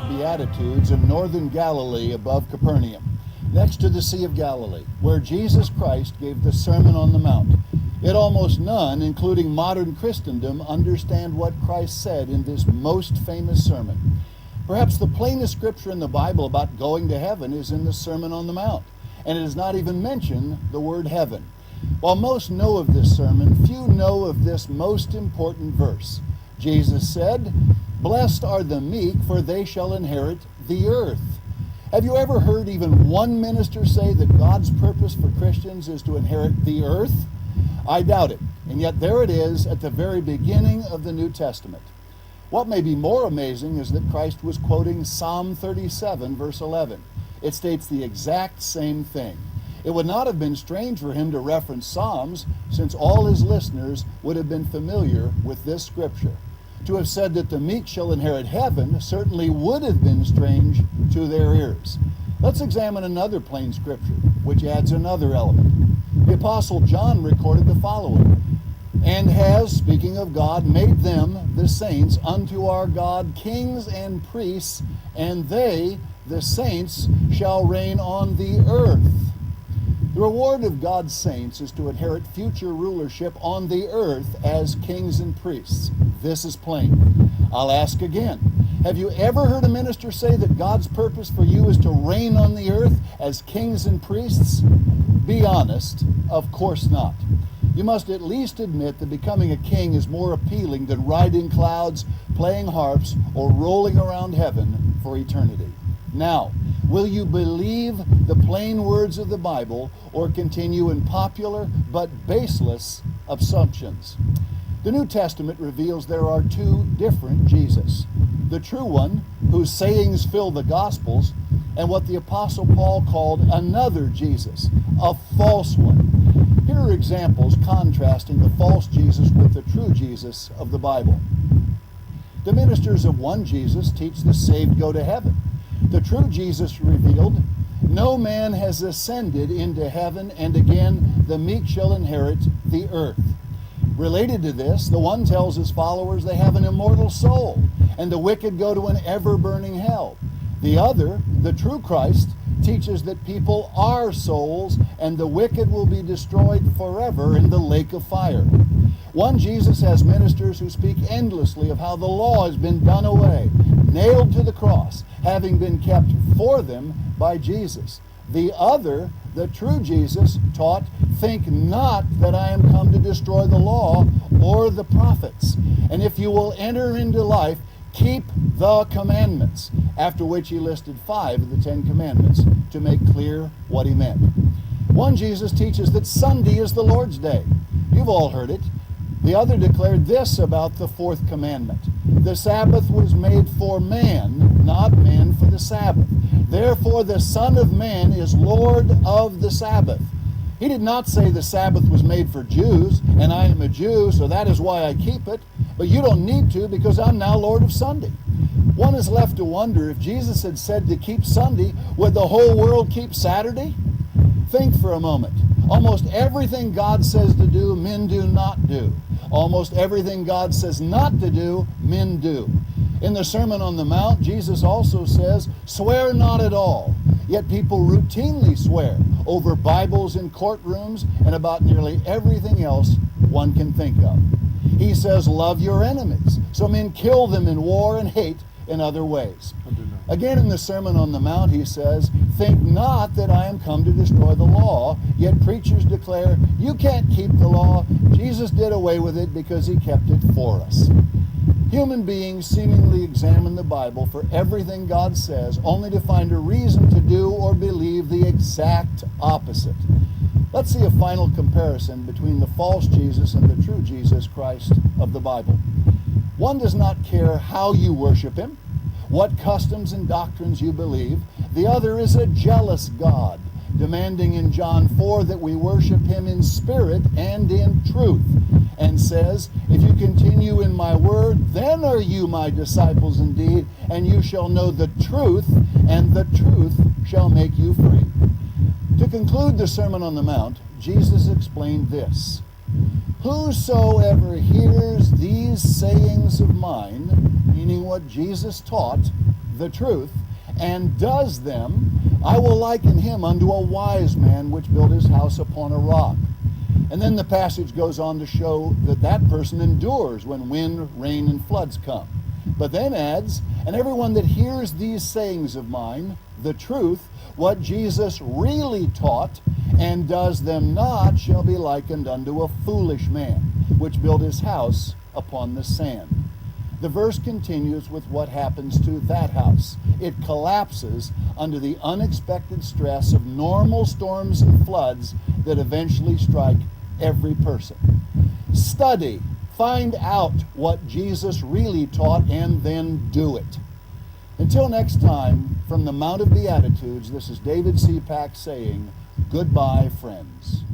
Beatitudes in northern Galilee above Capernaum, next to the Sea of Galilee, where Jesus Christ gave the Sermon on the Mount. Yet almost none, including modern Christendom, understand what Christ said in this most famous sermon. Perhaps the plainest scripture in the Bible about going to heaven is in the Sermon on the Mount, and it does not even mention the word heaven. While most know of this sermon, few know of this most important verse. Jesus said, "Blessed are the meek, for they shall inherit the earth." Have you ever heard even one minister say that God's purpose for Christians is to inherit the earth? I doubt it, and yet there it is at the very beginning of the New Testament. What may be more amazing is that Christ was quoting Psalm 37, verse 11. It states the exact same thing. It would not have been strange for him to reference Psalms, since all his listeners would have been familiar with this scripture. To have said that the meek shall inherit heaven certainly would have been strange to their ears. Let's examine another plain scripture, which adds another element. The Apostle John recorded the following, "And has, speaking of God, made them, the saints, unto our God kings and priests, and they, the saints, shall reign on the earth." The reward of God's saints is to inherit future rulership on the earth as kings and priests. This is plain. I'll ask again. Have you ever heard a minister say that God's purpose for you is to reign on the earth as kings and priests? Be honest, of course not. You must at least admit that becoming a king is more appealing than riding clouds, playing harps, or rolling around heaven for eternity. Now, will you believe the plain words of the Bible or continue in popular but baseless assumptions? The New Testament reveals there are two different Jesus. The true one, whose sayings fill the Gospels, and what the Apostle Paul called another Jesus, a false one. Here are examples contrasting the false Jesus with the true Jesus of the Bible. The ministers of one Jesus teach the saved go to heaven. The true Jesus revealed, "No man has ascended into heaven, and again the meek shall inherit the earth." Related to this, the one tells his followers they have an immortal soul, and the wicked go to an ever-burning hell. The other, the true Christ, teaches that people are souls, and the wicked will be destroyed forever in the lake of fire. One Jesus has ministers who speak endlessly of how the law has been done away, nailed to the cross, having been kept for them by Jesus. The other, the true Jesus, taught, "Think not that I am come to destroy the law or the prophets. And if you will enter into life, keep the commandments." After which he listed 5 of the 10 commandments to make clear what he meant. One Jesus teaches that Sunday is the Lord's day. You've all heard it. The other declared this about the 4th commandment: "The Sabbath was made for man, not man for the Sabbath. Therefore the Son of Man is Lord of the Sabbath." He did not say the Sabbath was made for Jews, and I am a Jew, so that is why I keep it. But you don't need to, because I'm now Lord of Sunday. One is left to wonder, if Jesus had said to keep Sunday, would the whole world keep Saturday? Think for a moment. Almost everything God says to do, men do not do. Almost everything God says not to do, men do. In the Sermon on the Mount, Jesus also says, "Swear not at all." Yet people routinely swear over Bibles in courtrooms and about nearly everything else one can think of. He says, "Love your enemies." So men kill them in war and hate in other ways. Again in the Sermon on the Mount he says, "Think not that I am come to destroy the law." Yet preachers declare, you can't keep the law. Jesus did away with it because he kept it for us. Human beings seemingly examine the Bible for everything God says, only to find a reason to do or believe the exact opposite. Let's see a final comparison between the false Jesus and the true Jesus Christ of the Bible. One does not care how you worship him, what customs and doctrines you believe. The other is a jealous God, demanding in John 4 that we worship him in spirit and in truth, and says, if you continue in my word, then are you my disciples indeed, and you shall know the truth, and the truth shall make you free. To conclude the Sermon on the Mount, Jesus explained this: whosoever hears these sayings of mine, meaning what Jesus taught, the truth, and does them, I will liken him unto a wise man which built his house upon a rock. And then the passage goes on to show that that person endures when wind, rain, and floods come. But then adds, and everyone that hears these sayings of mine, the truth, what Jesus really taught, and does them not, shall be likened unto a foolish man, which built his house upon the sand. The verse continues with what happens to that house. It collapses under the unexpected stress of normal storms and floods that eventually strike every person. Study, find out what Jesus really taught, and then do it. Until next time, from the Mount of Beatitudes, this is David C. Pack saying, goodbye, friends.